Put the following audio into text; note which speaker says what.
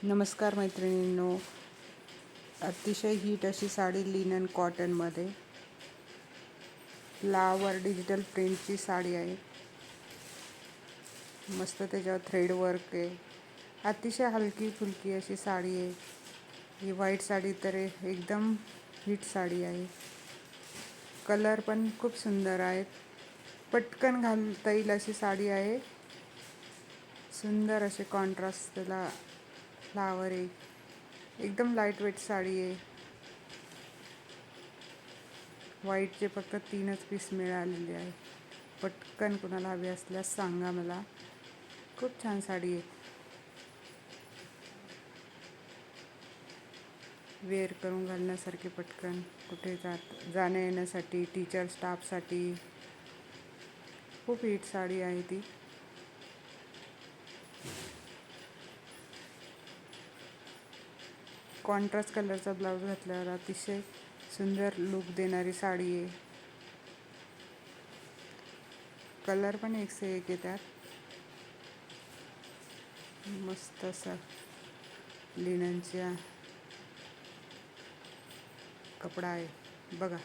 Speaker 1: नमस्कार मैत्रिणींनो, अतिशय हीट अशी साडी लिनन कॉटनमध्ये फ्लावर डिजिटल प्रिंटची साडी आहे. मस्त त्याच्यावर थ्रेड वर्क आहे. अतिशय हलकी फुलकी अशी साडी आहे. ही व्हाईट साडी तर एकदम हिट साडी आहे. कलर पण खूप सुंदर आहेत. पटकन घालता येईल अशी साडी आहे. सुंदर असे कॉन्ट्रास्ट त्याला फ्लावर आहे. एकदम लाईट वेट साडी आहे. व्हाईटचे फक्त 3च पीस मिळालेले आहे. पटकन कुणाला हवी असल्यास सांगा मला. खूप छान साडी आहे. वेअर करून घालण्यासारखी, पटकन कुठे जाण्या येण्यासाठी, टीचर स्टाफसाठी खूप हिट साडी आहे ती. कॉन्ट्रास्ट कलरचा ब्लाऊज घातल्यावर अतिशय सुंदर लुक देणारी साडी आहे. कलर पण एक से एक आहे त्यात. मस्त असा लिननचा कपडा आहे बघा.